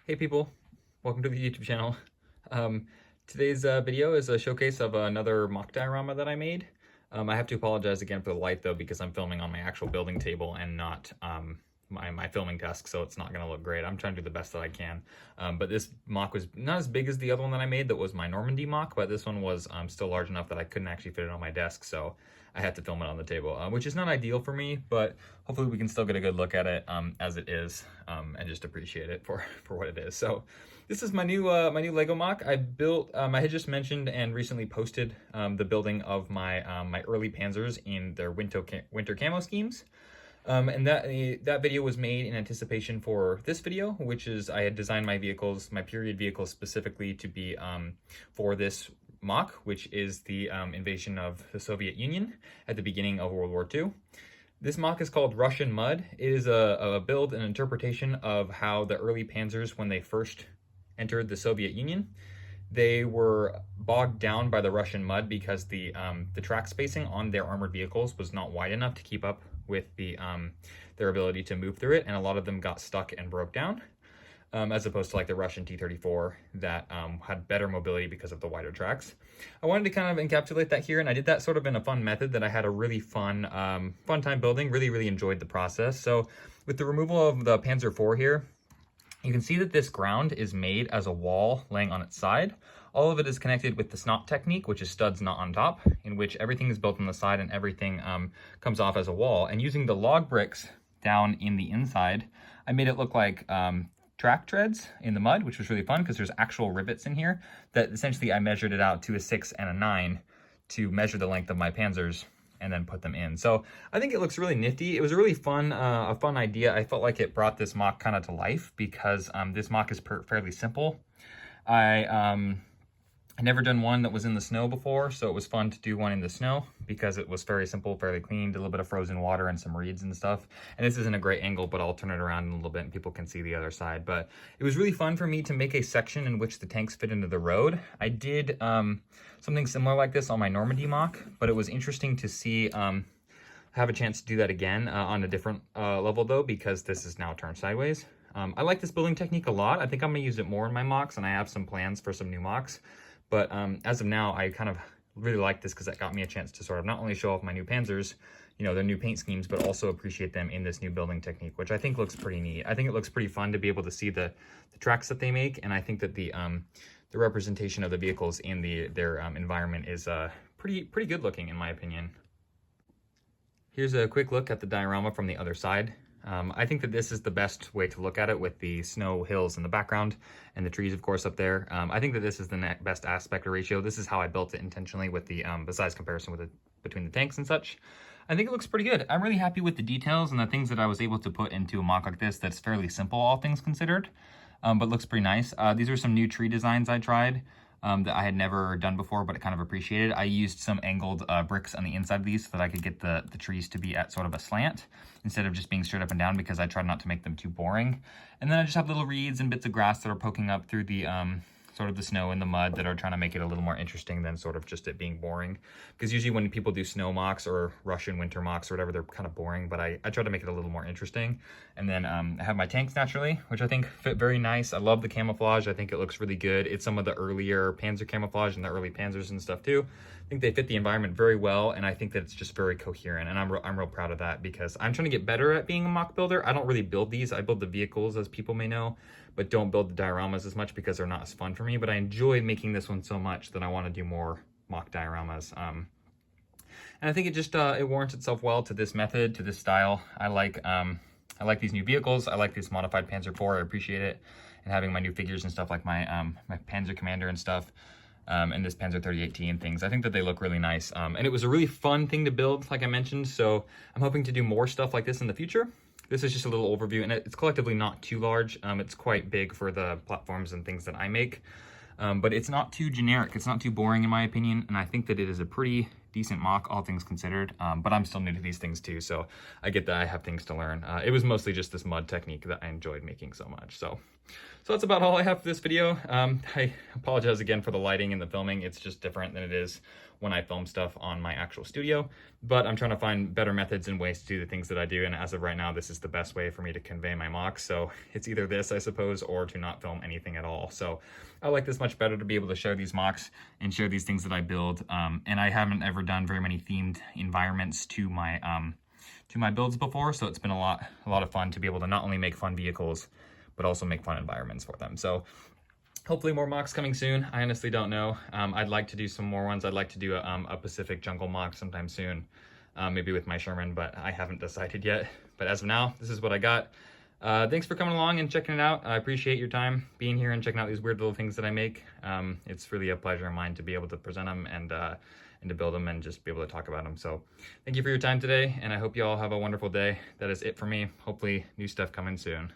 Hey people, welcome to the YouTube channel. Um, Today's video is a showcase of another mock diorama that I made. I have to apologize again for the light though, because I'm filming on my actual building table and not my filming desk, so it's not going to look great. I'm trying to do the best that I can. But this mock was not as big as the other one that I made that was my Normandy mock, but this one was still large enough that I couldn't actually fit it on my desk, so I had to film it on the table, which is not ideal for me, but hopefully we can still get a good look at it as it is, and just appreciate it for what it is. So this is my new Lego mock. I built, I had just mentioned and recently posted the building of my my early Panzers in their winter camo schemes. And that video was made in anticipation for this video, which is I had designed my vehicles, my period vehicles specifically to be for this mock, which is the invasion of the Soviet Union at the beginning of World War II. This mock is called Russian Mud. It is a build and interpretation of how the early Panzers, when they first entered the Soviet Union, they were bogged down by the Russian mud because the track spacing on their armored vehicles was not wide enough to keep up with their ability to move through it, and a lot of them got stuck and broke down. As opposed to like the Russian T-34 that had better mobility because of the wider tracks. I wanted to kind of encapsulate that here, and I did that sort of in a fun method that I had a really fun time building. Really enjoyed the process. So with the removal of the Panzer IV here, you can see that this ground is made as a wall laying on its side. All of it is connected with the snot technique, which is studs not on top, in which everything is built on the side and everything comes off as a wall. And using the log bricks down in the inside, I made it look like track treads in the mud, which was really fun because there's actual rivets in here that essentially I measured it out to a 6 and a 9 to measure the length of my Panzers and then put them in. So I think it looks really nifty. It was a really fun, idea. I felt like it brought this mock kind of to life because this mock is fairly simple. I never done one that was in the snow before, so it was fun to do one in the snow because it was very simple, fairly clean, did a little bit of frozen water and some reeds and stuff. And this isn't a great angle, but I'll turn it around in a little bit and people can see the other side. But it was really fun for me to make a section in which the tanks fit into the road. I did something similar like this on my Normandy mock, but it was interesting to see have a chance to do that again on a different level though, because this is now turned sideways. I like this building technique a lot. I think I'm gonna use it more in my mocks, and I have some plans for some new mocks. But as of now, I kind of really like this because that got me a chance to sort of not only show off my new Panzers, you know, their new paint schemes, but also appreciate them in this new building technique, which I think looks pretty neat. I think it looks pretty fun to be able to see the tracks that they make, and I think that the representation of the vehicles in their environment is pretty good looking in my opinion. Here's a quick look at the diorama from the other side. I think that this is the best way to look at it with the snow hills in the background and the trees, of course, up there. I think that this is the best aspect ratio. This is how I built it intentionally with the size comparison between the tanks and such. I think it looks pretty good. I'm really happy with the details and the things that I was able to put into a mock like this that's fairly simple, all things considered, but looks pretty nice. These are some new tree designs I tried. That I had never done before, but I kind of appreciated. I used some angled bricks on the inside of these so that I could get the trees to be at sort of a slant instead of just being straight up and down, because I tried not to make them too boring. And then I just have little reeds and bits of grass that are poking up through the sort of the snow and the mud that are trying to make it a little more interesting than sort of just it being boring. Because usually when people do snow mocks or Russian winter mocks or whatever, they're kind of boring, but I try to make it a little more interesting. And then I have my tanks naturally, which I think fit very nice. I love the camouflage. I think it looks really good. It's some of the earlier Panzer camouflage and the early Panzers and stuff too. I think they fit the environment very well, and I think that it's just very coherent, and I'm real proud of that because I'm trying to get better at being a mock builder. I don't really build these. I build the vehicles, as people may know, but don't build the dioramas as much because they're not as fun for me. But I enjoy making this one so much that I want to do more mock dioramas. And I think it just it warrants itself well to this method, to this style. I like these new vehicles. I like this modified Panzer IV. I appreciate it, and having my new figures and stuff like my my Panzer Commander and stuff. And this Panzer 38T and things. I think that they look really nice. And it was a really fun thing to build, like I mentioned, so I'm hoping to do more stuff like this in the future. This is just a little overview, and it's collectively not too large. It's quite big for the platforms and things that I make, but it's not too generic. It's not too boring in my opinion, and I think that it is a pretty decent MOC, all things considered, but I'm still new to these things too, so I get that I have things to learn. It was mostly just this mud technique that I enjoyed making so much. So that's about all I have for this video. I apologize again for the lighting and the filming. It's just different than it is when I film stuff on my actual studio, but I'm trying to find better methods and ways to do the things that I do, and as of right now, this is the best way for me to convey my MOCs. So it's either this, I suppose, or to not film anything at all. So I like this much better to be able to show these MOCs and show these things that I build. And I haven't ever done very many themed environments to my builds before, so it's been a lot of fun to be able to not only make fun vehicles, but also make fun environments for them. So hopefully more MOCs coming soon. I honestly don't know. I'd like to do some more ones. I'd like to do a Pacific Jungle MOC sometime soon, maybe with my Sherman, but I haven't decided yet. But as of now, this is what I got. Thanks for coming along and checking it out. I appreciate your time being here and checking out these weird little things that I make. It's really a pleasure of mine to be able to present them and to build them and just be able to talk about them. So thank you for your time today, and I hope you all have a wonderful day. That is it for me. Hopefully new stuff coming soon.